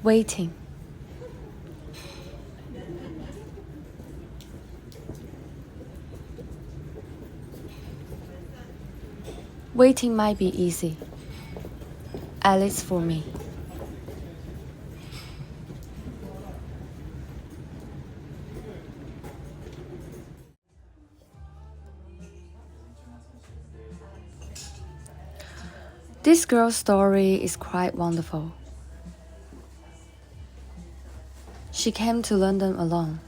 Waiting. Waiting might be easy, at least for me. This girl's story is quite wonderful. She came to London alone.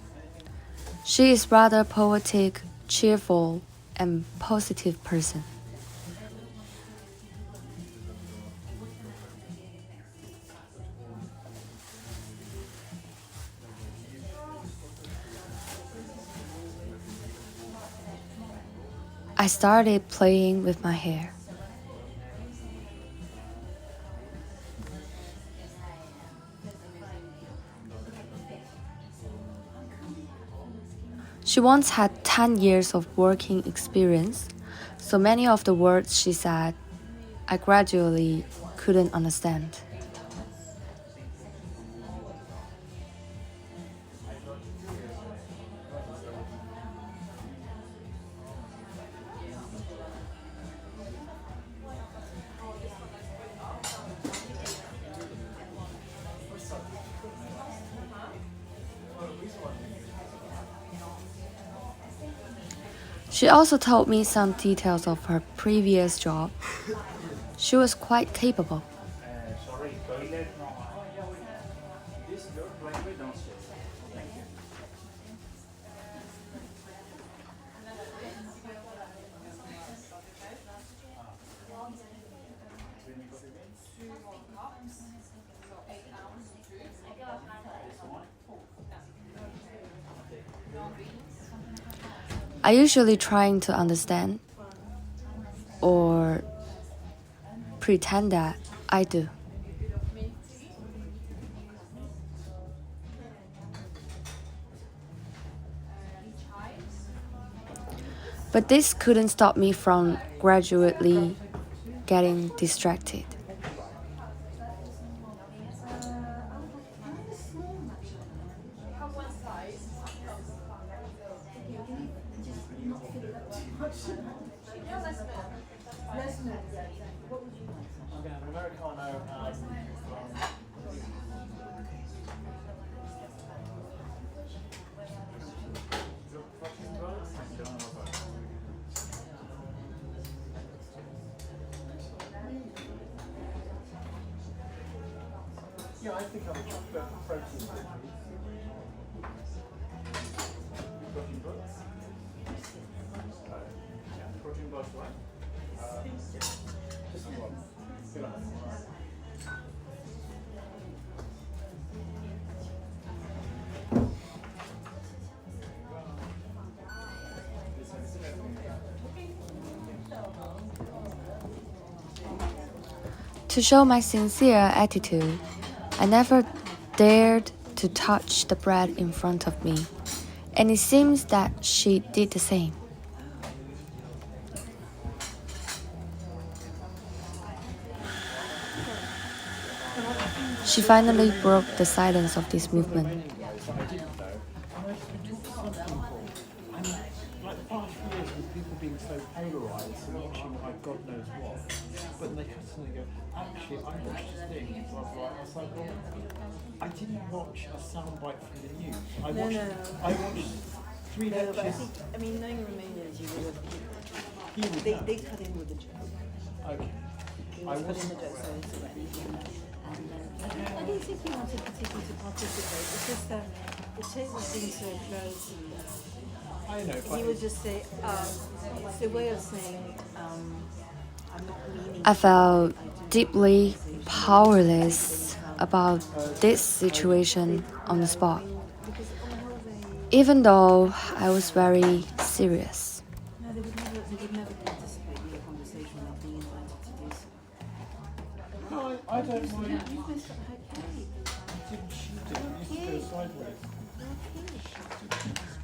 She is rather poetic, cheerful, and positive person. I started playing with my hair. She once had 10 years of working experience, so many of the words she said, I gradually couldn't understand. She also told me some details of her previous job. She was quite capable. I usually trying to understand or pretend that I do. But this couldn't stop me from gradually getting distracted. Yeah, I think I would prefer protein. Protein books? Yeah, protein books, right? Just one. Good enough. To show my sincere attitude, I never dared to touch the bread in front of me, and it seems that she did the same. She finally broke the silence of this movement. Like past few years with people being so polarised and watching God knows what, but they suddenly go, actually, I watched this thing, blah, blah. I was like, well, I didn't watch a soundbite from the news. I watched three lectures. But I think, knowing Romanians, you would have, they cut in with the jokes. Okay. They would cut in the jokes so that I don't think he wanted particularly to participate. It's just that the table seemed so close. I know, He would just say, it's a way of saying, I'm not meaning. I felt deeply powerless about this situation on the spot, even though I was very serious. No, they would never participate in a conversation without being invited to do so. No, I don't mind. You've messed up her cake. Didn't she do? It used to go sideways.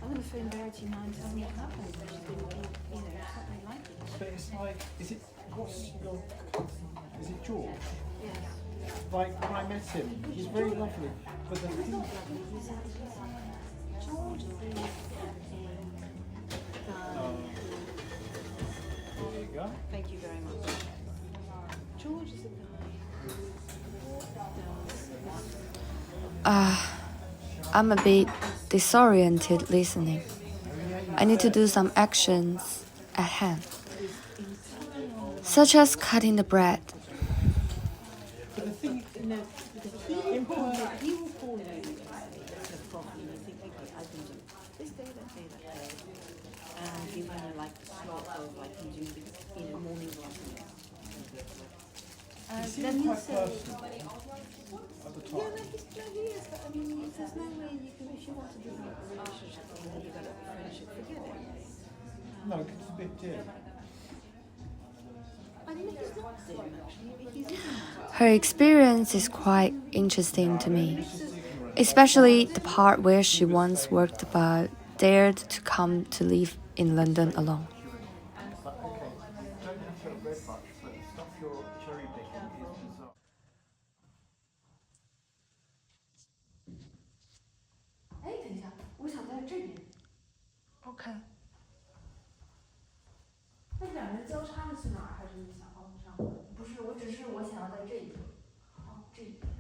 I'm going to phone Verity now and tell them what happened. She's going to be, something like it. But it's like, is it, what's your Is it George? Yes. Like when I met him, he's very lovely. But the He's thing, not lovely. George is a guy. there you go. Thank you very much. George is a guy who does. I'm a bit disoriented listening. I need to do some actions at hand, such as cutting the bread. But the thing, No, he will call you and say, coffee, and you think, okay, I can do this day, that day, that day. And you're going to like the slot of like you do, morning runs. he Then seems he'll quite say, personal at the yeah, time. he is, but I mean, there's no way you can, if you want to develop a relationship and then develop a friendship, forget it. No, 'cause it's a bit dim. I mean, he's not dim actually, he's even Her experience is quite interesting to me, especially the part where she once worked but dared to come to live in London alone. But okay, don't have to have read much, but the stuff you're cherry picking is bizarre. 哎，等一下，我想在这边。OK。那两人交叉的去哪儿？还是你想哦上？不是，我只是我想要在这一个，哦这一边，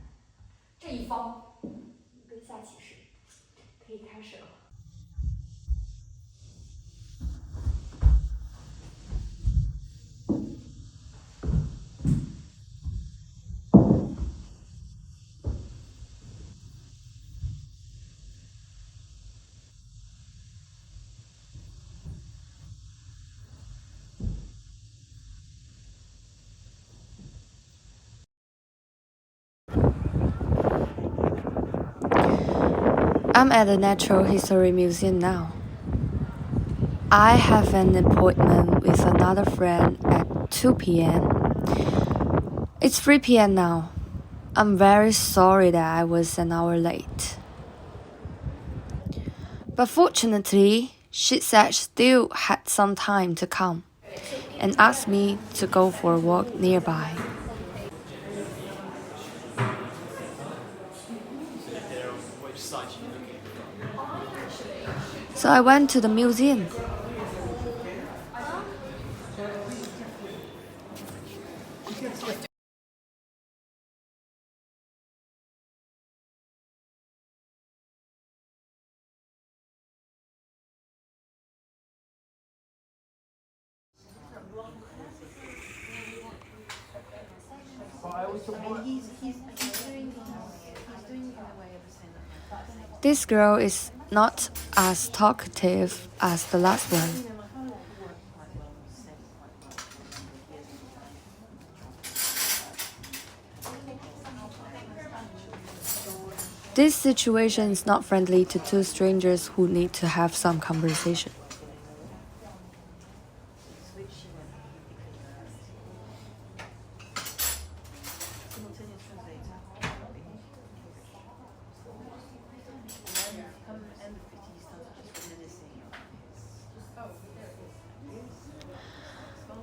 这一方跟下棋似的，可以开始了。I'm at the Natural History Museum now. I have an appointment with another friend at 2 p.m. It's 3 p.m. now. I'm very sorry that I was an hour late. But fortunately, she said she still had some time to come and asked me to go for a walk nearby. So I went to the museum. And he's doing in a way of the same. This girl is not as talkative as the last one. My father worked quite well, said quite well. This situation is not friendly to two strangers who need to have some conversation.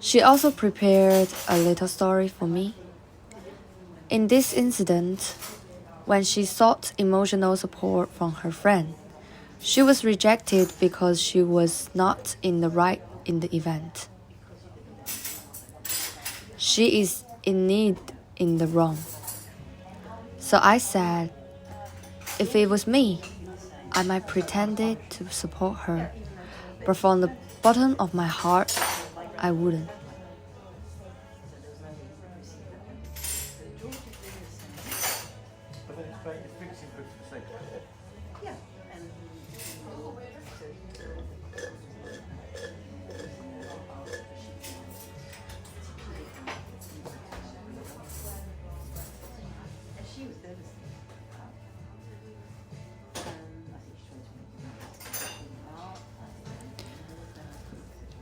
She also prepared a little story for me. In this incident, when she sought emotional support from her friend, she was rejected because she was not in the right in the event. She is indeed in the wrong. So I said, if it was me, I might pretended to support her, but from the bottom of my heart, I wouldn't. But then it's fixing good for the sake of it. Yeah. And she was devastated.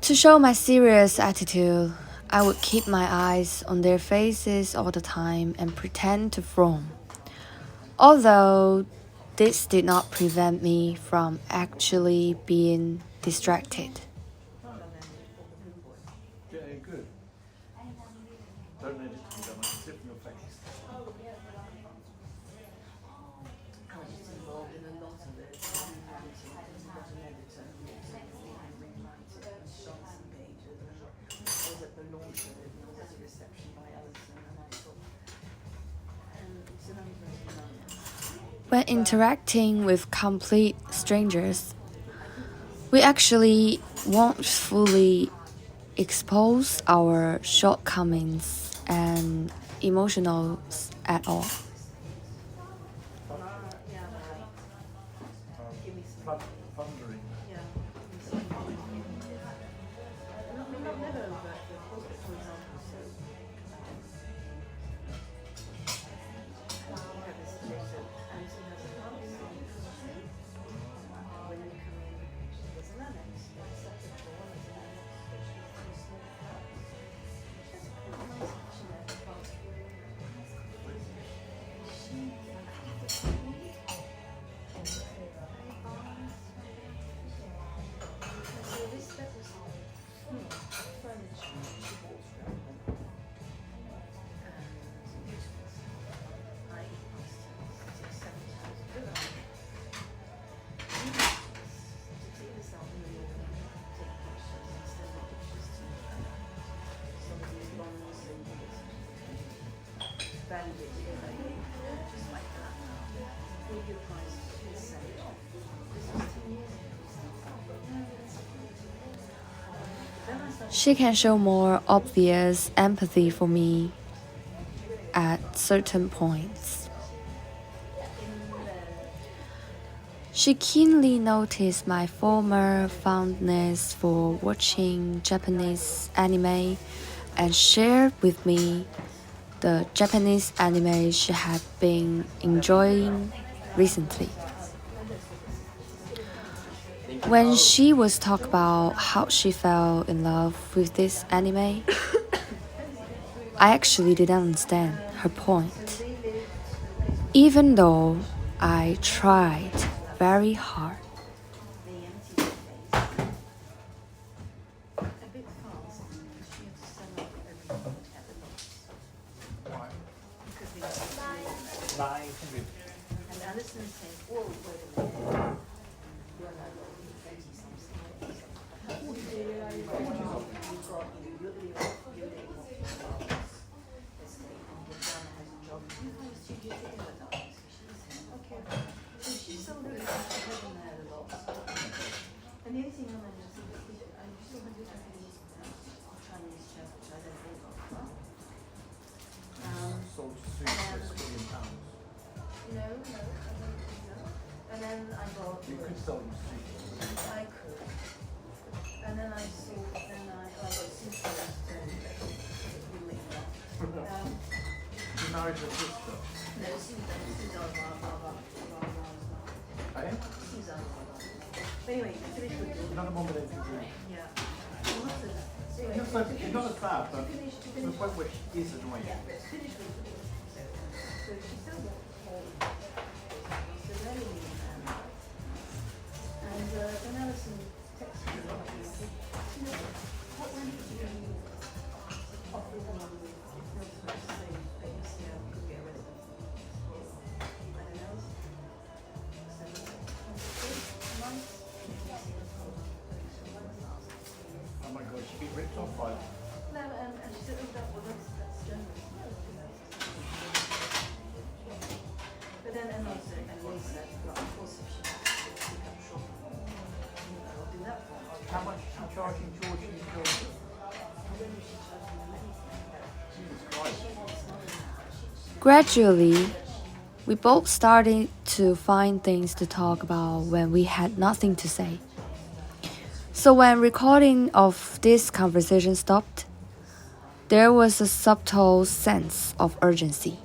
To show my serious attitude, I would keep my eyes on their faces all the time and pretend to frown. Although this did not prevent me from actually being distracted. Yeah, good. Don't need it to be done. face. I was just involved in a lot of it. Rewriting, there's a lot of editor behind rewriting and shots and pages. And I was at the launch of it and I was at a reception by Alison and I thought, so that was very nice. When interacting with complete strangers, we actually won't fully expose our shortcomings and emotionals at all. Yeah, right. Give me some. Thundering. Yeah. Give me some. Not never overt, but for example, so. You have this letter, Alison has a house. When you come in, there's an annex, there's a separate door, there's an annex, which is a small flat. That's quite nice actually, that bathroom. So this that was furniture she bought from them. And I asked her 6-7 times to take this out in the morning, take pictures and send the pictures to some of these bonds and value it just like that. Give you a price and send it off. This was 10 years ago. Then I started She can show more obvious empathy for me at certain points. She keenly noticed my former fondness for watching Japanese anime and shared with me the Japanese anime she had been enjoying recently. When she was talking about how she fell in love with this anime, I actually didn't understand her point, even though I tried very hard. the empty space a bit fast because she had to sell up everything at the loss. Why? Because they were Lying to me. and Alison said, oh, wait a minute. Well, I got 20 something. What do you realize? You've got, you're the Diana has a job. You have a studio together, darling. So she said, okay. So she sold it, she had them there a lot. And the only thing I managed to see is I still have this Chinese chef, which I don't think of. Sold to Sue for £1 million. No, I don't think so. And then I bought. You could sell them to Sue. I could. And then I saw, then I got sisters to really not. You married her sister. No, Suzanne Eh? Suzanne. But anyway, finish with the, Another one with a degree. yeah. Well, not so- so anyway, You're not as bad, but finish, to the finish. point where she is annoying. Yeah, finish with the, so she still got all the, so then we, and then Alison texted me about it. You know, what when did you offer the one with no first thing, but you see how could get rid of it? I don't know. So, months. Oh my god, she'd be ripped off by them. No, and she said, oh, that's generous. But then, and also, and we said, well, of course, if she wants to pick up shop, I'll do that for her. How much is she charging George and his daughter? I don't know if she charged me anything. Jesus Christ. Gradually, we both started to find things to talk about when we had nothing to say. So when recording of this conversation stopped, there was a subtle sense of urgency.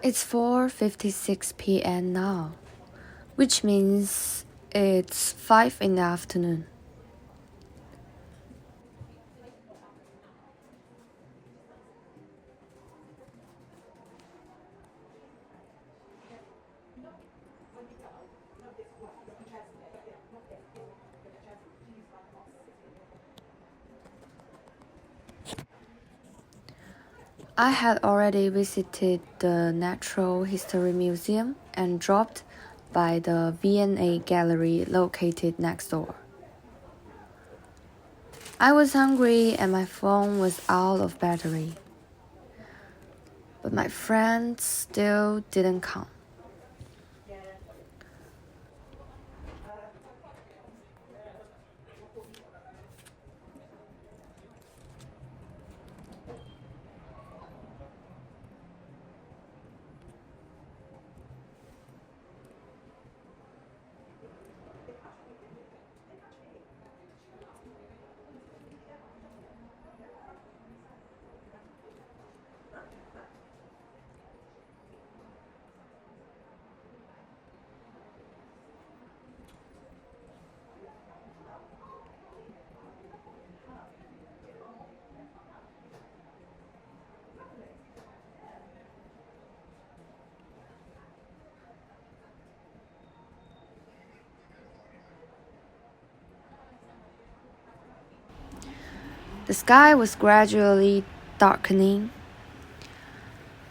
It's 4:56 p.m. now, which means it's 5 in the afternoon. I had already visited the Natural History Museum and dropped by the V&A Gallery located next door. I was hungry and my phone was out of battery. But my friends still didn't come. The sky was gradually darkening.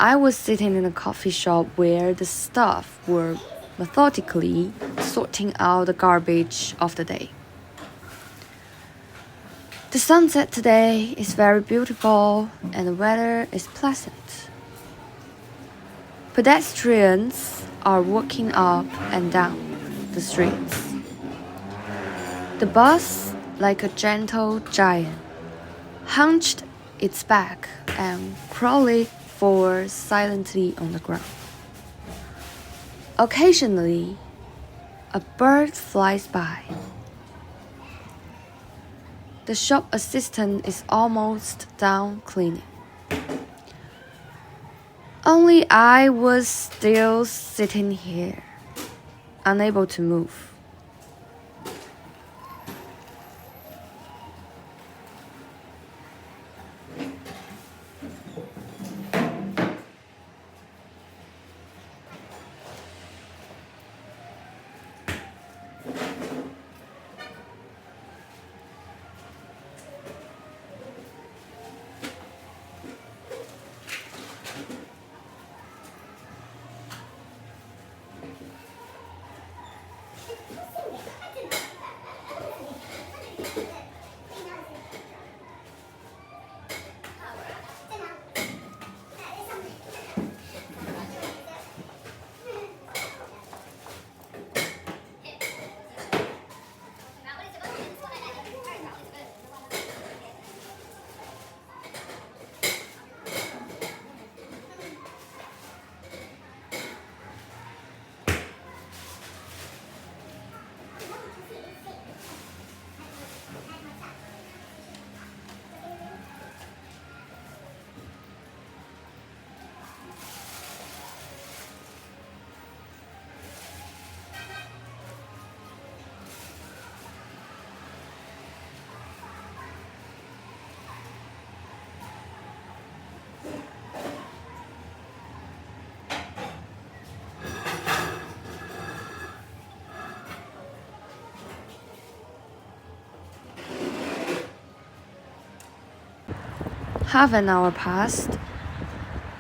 I was sitting in a coffee shop where the staff were methodically sorting out the garbage of the day. The sunset today is very beautiful and the weather is pleasant. Pedestrians are walking up and down the streets. The bus, like a gentle giant, hunched its back and crawled forward silently on the ground. Occasionally, a bird flies by. The shop assistant is almost done cleaning. Only I was still sitting here, unable to move. Half an hour passed,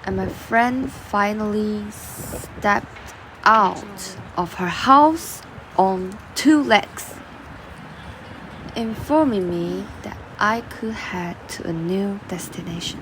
and my friend finally stepped out of her house on 2 legs, informing me that I could head to a new destination.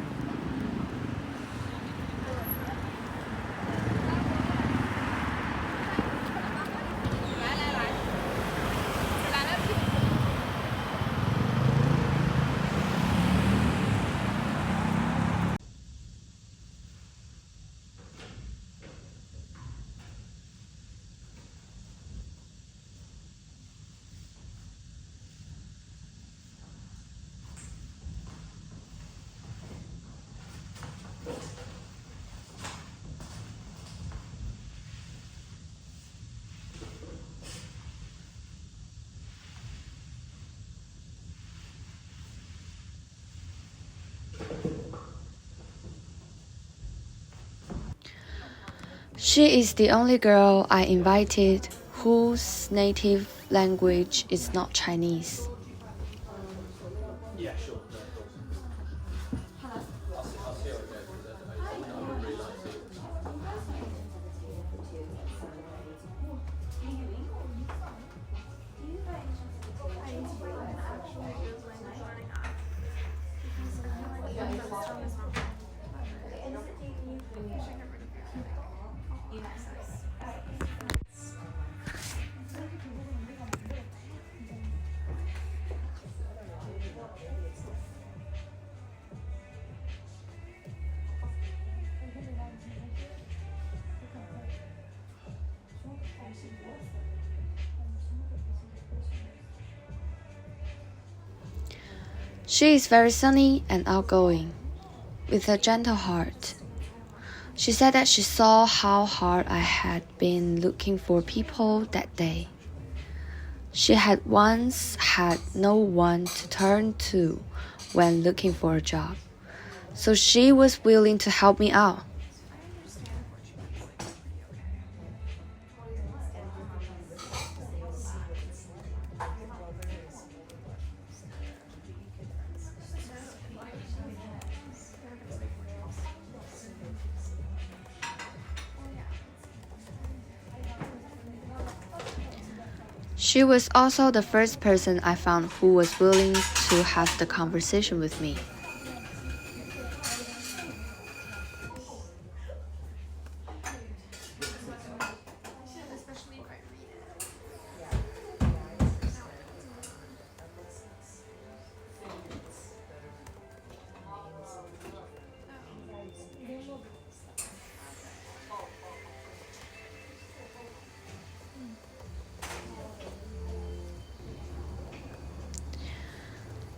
She is the only girl I invited whose native language is not Chinese. Yeah, sure. No, of course. I'll see how it goes. I wouldn't really like to. She is very sunny and outgoing, with a gentle heart. She said that she saw how hard I had been looking for people that day. She had once had no one to turn to when looking for a job, so she was willing to help me out. She was also the first person I found who was willing to have the conversation with me.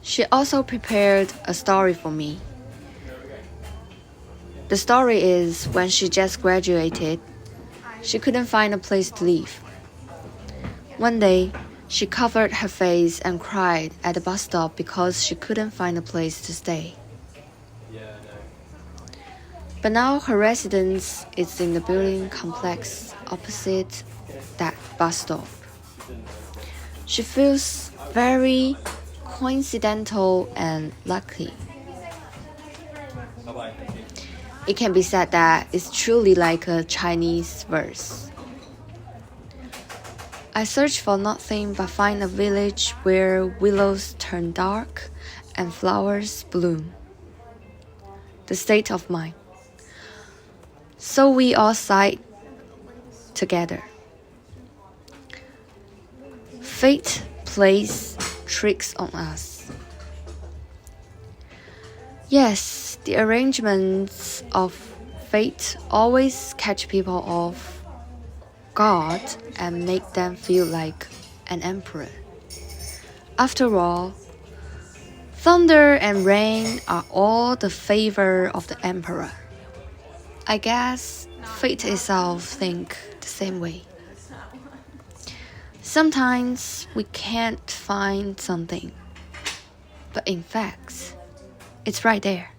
She also prepared a story for me. The story is when she just graduated, she couldn't find a place to live. One day, she covered her face and cried at the bus stop because she couldn't find a place to stay. But now her residence is in the building complex opposite that bus stop. She feels very coincidental and lucky. It can be said that it's truly like a Chinese verse. I search for nothing but find a village where willows turn dark and flowers bloom. The state of mind. So we all sighed together. Fate plays tricks on us. Yes, the arrangements of fate always catch people off guard and make them feel like an emperor. After all, thunder and rain are all the favor of the emperor. I guess fate itself think the same way. Sometimes we can't find something, but in fact, it's right there.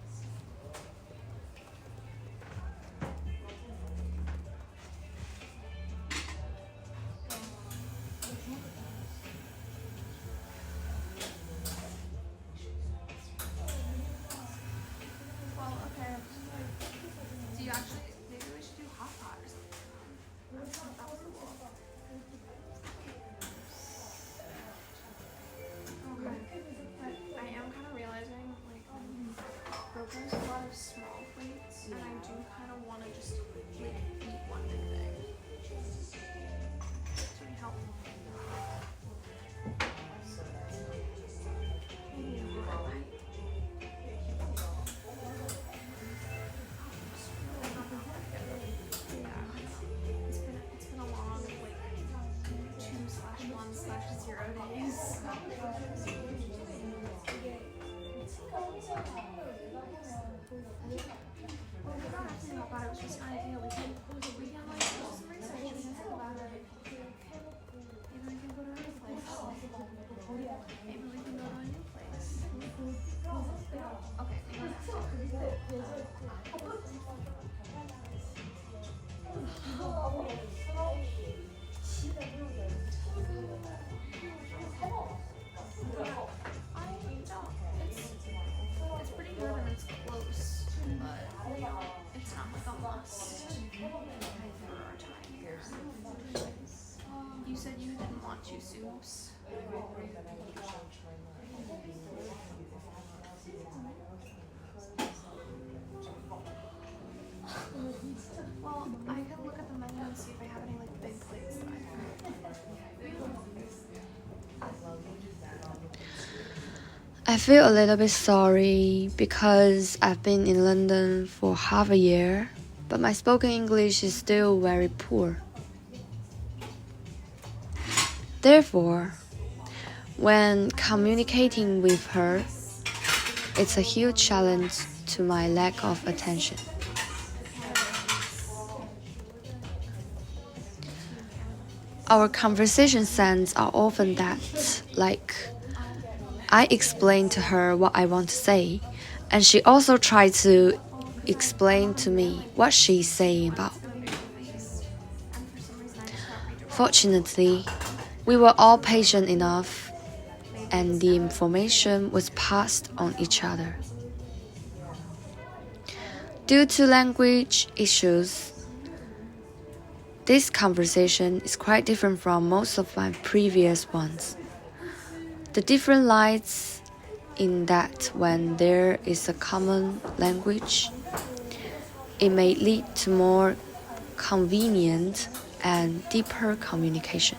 Well, okay. Do you actually, maybe we should do hot pot or something. That was cool. Okay. But I am kind of realizing, like, Well, I can look at the menu and see if I have any like big plates that I I feel a little bit sorry because I've been in London for half a year, but my spoken English is still very poor. Therefore, when communicating with her, it's a huge challenge to my lack of attention. Our conversation sense are often that, like, I explain to her what I want to say, and she also tries to explain to me what she's saying about. Fortunately, we were all patient enough, and the information was passed on each other. Due to language issues, this conversation is quite different from most of my previous ones. The difference lies in that when there is a common language, it may lead to more convenient and deeper communication.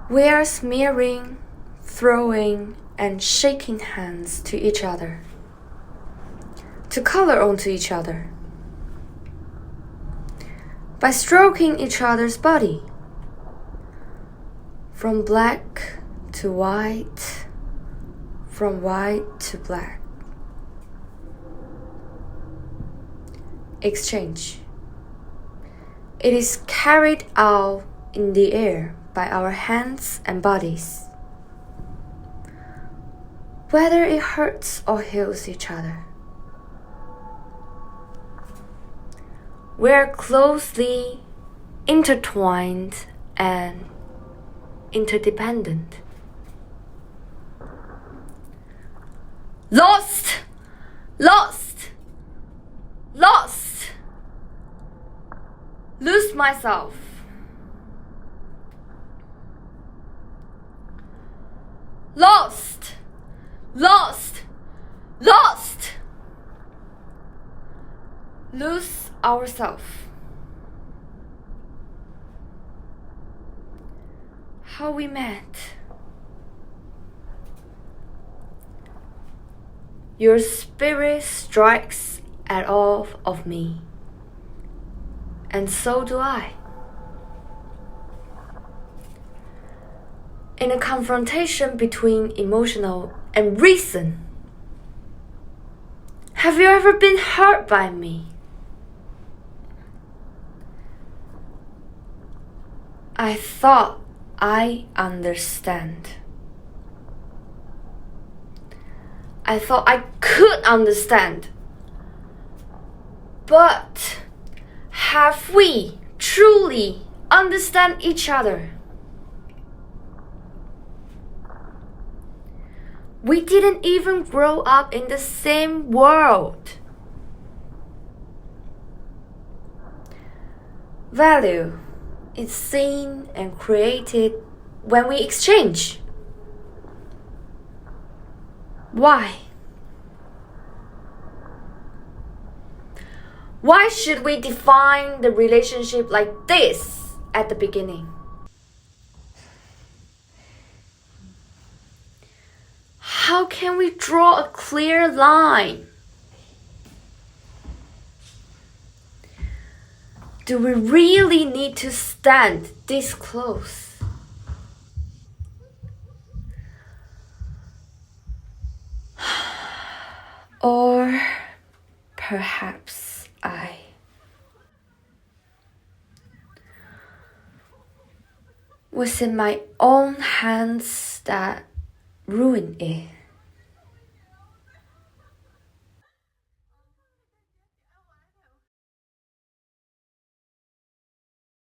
We are smearing, throwing, and shaking hands to each other, to color onto each other, by stroking each other's body, from black to white, from white to black. Exchange. It is carried out in the air by our hands and bodies, whether it hurts or heals each other. We are closely intertwined and interdependent. Lost! Lost! Lost! Lose myself. Lost! Lost! Lost! Lose ourselves. How we met. Your spirit strikes at all of me, and so do I. In a confrontation between emotional and reason, have you ever been hurt by me? I thought I understand. I thought I could understand. But have we truly understand each other? We didn't even grow up in the same world. Value is seen and created when we exchange. Why? Why should we define the relationship like this at the beginning? How can we draw a clear line? Do we really need to stand this close? Or perhaps was it my own hands that ruined it?